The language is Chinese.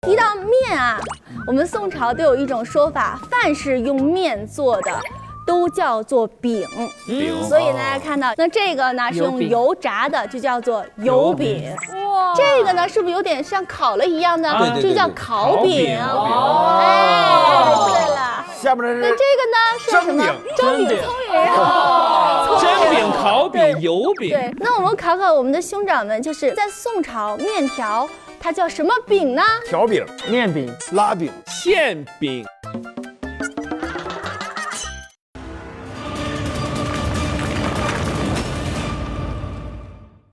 提到面啊，我们宋朝都有一种说法，凡是用面做的都叫做饼。所以大家看到，那这个呢是用油炸的，就叫做油饼。哇，这个呢是不是有点像烤了一样的？这叫烤饼。哎，对了。下面那这个呢是什么？蒸饼，聪明。蒸饼、烤饼、油饼。对，那我们考考我们的兄长们，就是在宋朝，面条它叫什么饼呢？条饼、面饼、拉饼、馅饼。